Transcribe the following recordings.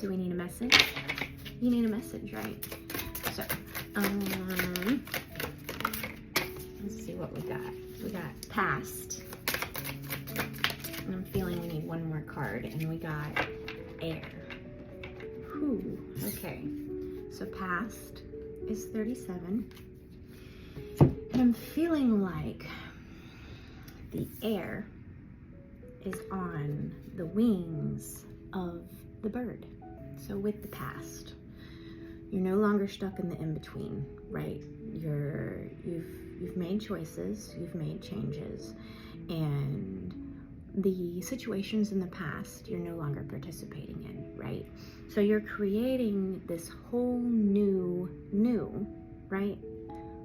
Do we need a message? You need a message, right? So, let's see what we got. We got past. And I'm feeling we need one more card. And we got air. Whew. Okay. So past is 37. And I'm feeling like the air is on the wings of the bird. So with the past, you're no longer stuck in the in-between, right? You've made choices, you've made changes, and the situations in the past you're no longer participating in, right? So you're creating this whole new, right?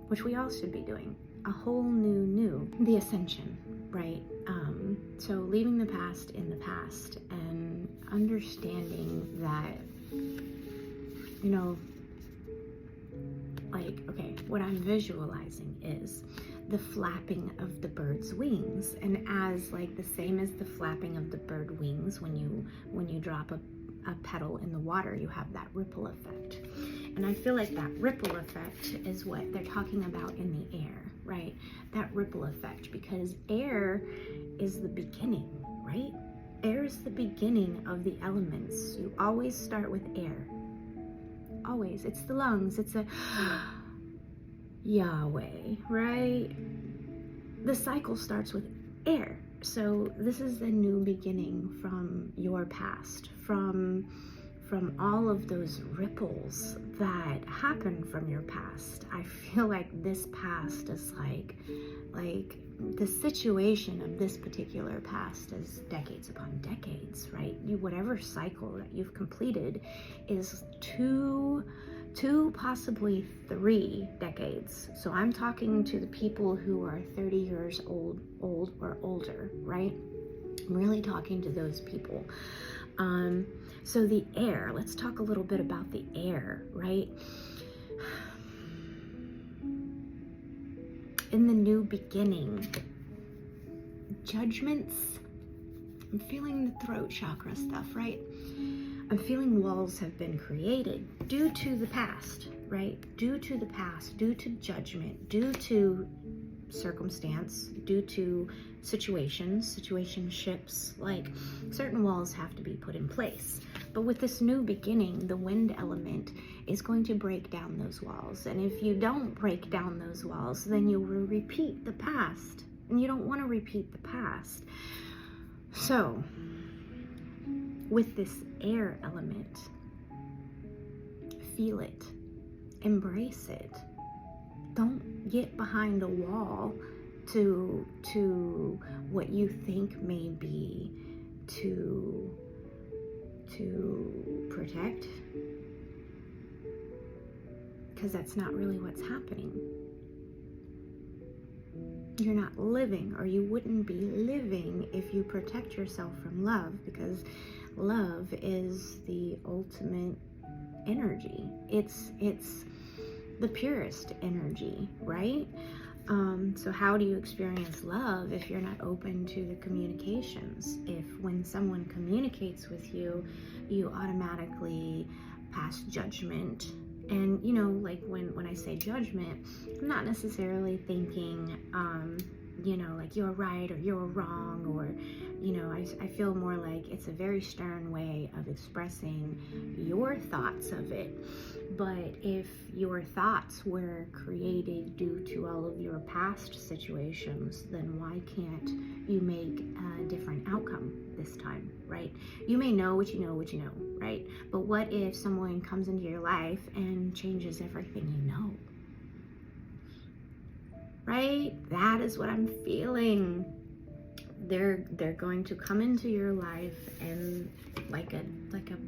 Which we all should be doing. A whole new, the ascension, right? So leaving the past in the past and understanding that, you know, like, okay, what I'm visualizing is the flapping of the bird's wings, and as like the same as the flapping of the bird wings when you drop a petal in the water, you have that ripple effect. And I feel like that ripple effect is what they're talking about in the air, right? That ripple effect, because air is the beginning, right? Air is the beginning of the elements. You always start with air. Always. It's the lungs. It's a Yahweh, right? The cycle starts with air. So this is the new beginning from your past, from all of those ripples that happen from your past. I feel like this past is like the situation of this particular past is decades upon decades, right? Whatever cycle that you've completed is two, possibly 3 decades. So I'm talking to the people who are 30 years old or older, right? I'm really talking to those people. So the air, let's talk a little bit about the air, right? In the new beginning, judgments, I'm feeling the throat chakra stuff, right? I'm feeling walls have been created due to the past, right? Due to the past, due to judgment, due to circumstance, due to situationships, like certain walls have to be put in place. But with this new beginning, the wind element is going to break down those walls. And if you don't break down those walls, then you will repeat the past. And you don't want to repeat the past. So, with this air element, feel it, embrace it. Don't get behind a wall to what you think may be to protect, because that's not really what's happening. You're not living, or you wouldn't be living if you protect yourself from love, because love is the ultimate energy. It's the purest energy, right? So how do you experience love if you're not open to the communications? If when someone communicates with you, you automatically pass judgment. And, you know, like when I say judgment, I'm not necessarily thinking, you know, like you're right or you're wrong, or, you know, I feel more like it's a very stern way of expressing your thoughts of it. But if your thoughts were created due to all of your past situations, then why can't you make a different outcome this time, right? You may know what you know, right? But what if someone comes into your life and changes everything you know? Right? That is what I'm feeling. They're going to come into your life and like a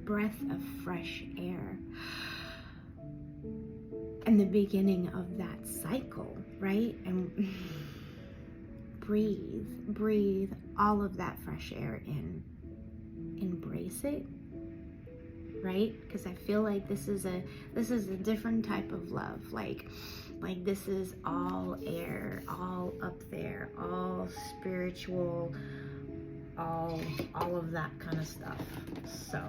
breath of fresh air. And the beginning of that cycle, right? And breathe all of that fresh air in. Embrace it, right? Because I feel like this is a different type of love. Like this is all air, all up there, all spiritual, all of that kind of stuff. So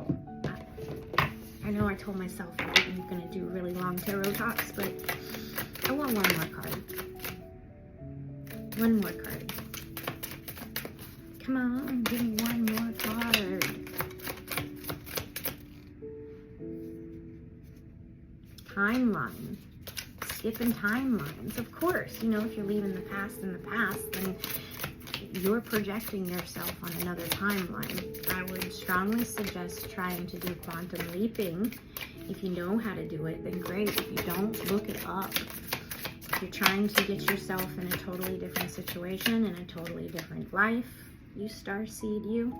I know I told myself I wasn't going to do really long tarot talks, but I want one more card. One more card. Come on, give me one more card. Timeline. Skipping timelines. Of course, you know, if you're leaving the past in the past, then you're projecting yourself on another timeline. I would strongly suggest trying to do quantum leaping. If you know how to do it, then great. If you don't, look it up. If you're trying to get yourself in a totally different situation, in a totally different life, you starseed you.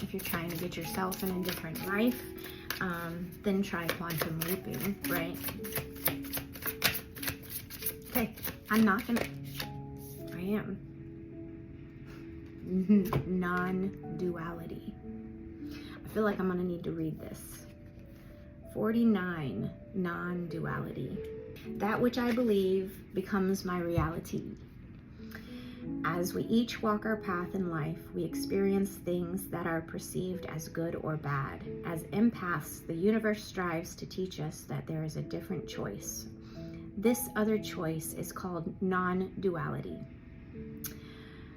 If you're trying to get yourself in a different life, then try quantum leaping, right? Okay, I'm not gonna, I am. Non-duality. I feel like I'm gonna need to read this. 49, non-duality. That which I believe becomes my reality. As we each walk our path in life, we experience things that are perceived as good or bad. As empaths, the universe strives to teach us that there is a different choice. This other choice is called non-duality.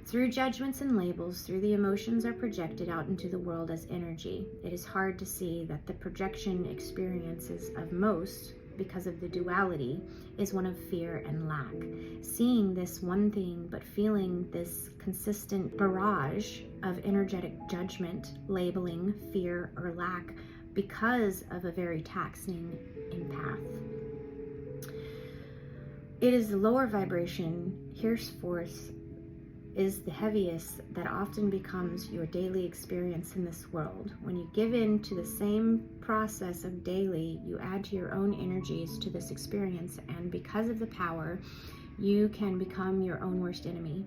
Through judgments and labels, through the emotions are projected out into the world as energy. It is hard to see that the projection experiences of most, because of the duality, is one of fear and lack. Seeing this one thing, but feeling this consistent barrage of energetic judgment, labeling, fear, or lack because of a very taxing empath. It is the lower vibration, here's force, is the heaviest that often becomes your daily experience in this world. When you give in to the same process of daily, you add to your own energies to this experience, and because of the power, you can become your own worst enemy.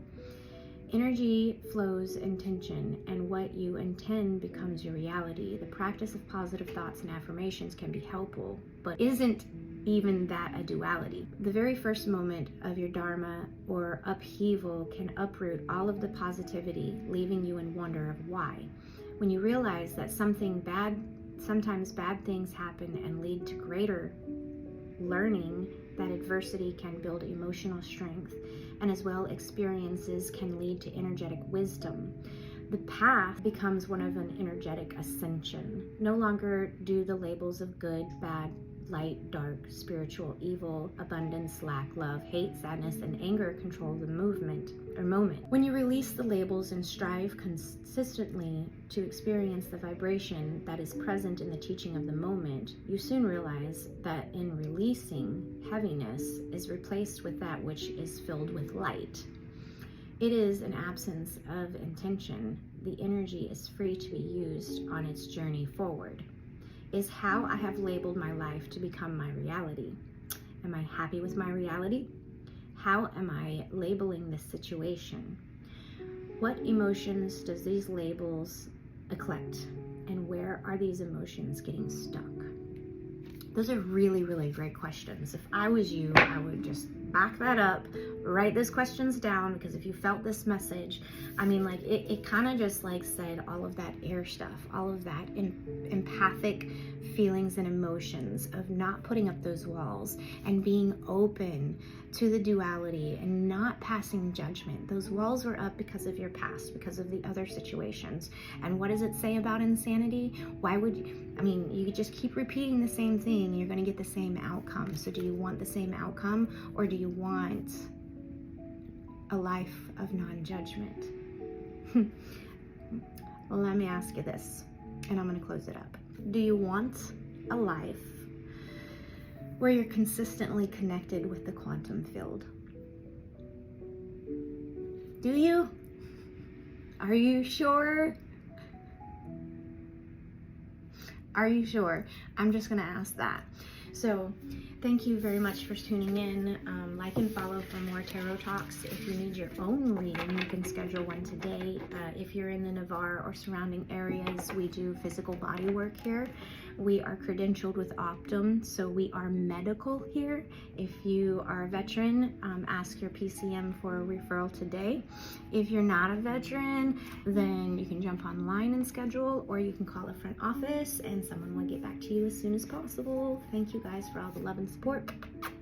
Energy flows intention, and what you intend becomes your reality. The practice of positive thoughts and affirmations can be helpful, but isn't even that a duality? The very first moment of your dharma or upheaval can uproot all of the positivity, leaving you in wonder of why. When you realize that sometimes bad things happen and lead to greater learning, that adversity can build emotional strength, and as well experiences can lead to energetic wisdom. The path becomes one of an energetic ascension. No longer do the labels of good, bad, light, dark, spiritual, evil, abundance, lack, love, hate, sadness, and anger control the movement or moment. When you release the labels and strive consistently to experience the vibration that is present in the teaching of the moment, you soon realize that in releasing, heaviness is replaced with that which is filled with light. It is an absence of intention. The energy is free to be used on its journey forward. Is how I have labeled my life to become my reality. Am I happy with my reality? How am I labeling this situation? What emotions does these labels eclect? And where are these emotions getting stuck? Those are really, really great questions. If I was you, I would just back that up, write those questions down, because if you felt this message, I mean, like, it kind of just like said all of that air stuff, all of that empathic feelings and emotions of not putting up those walls and being open to the duality and not passing judgment. Those walls were up because of your past, because of the other situations. And what does it say about insanity? Why would you, I mean, you just keep repeating the same thing, you're going to get the same outcome. So do you want the same outcome, or do you want a life of non-judgment? Well, let me ask you this, and I'm going to close it up. Do you want a life where you're consistently connected with the quantum field? Do you? Are you sure? Are you sure? I'm just going to ask that. So thank you very much for tuning in. Like and follow for more tarot talks. If you need your own reading, you can schedule one today. If you're in the Navarre or surrounding areas, we do physical body work here. We are credentialed with Optum, so we are medical here. If you are a veteran, ask your PCM for a referral today. If you're not a veteran, then you can jump online and schedule, or you can call the front office and someone will get back to you as soon as possible. Thank you guys for all the love and support.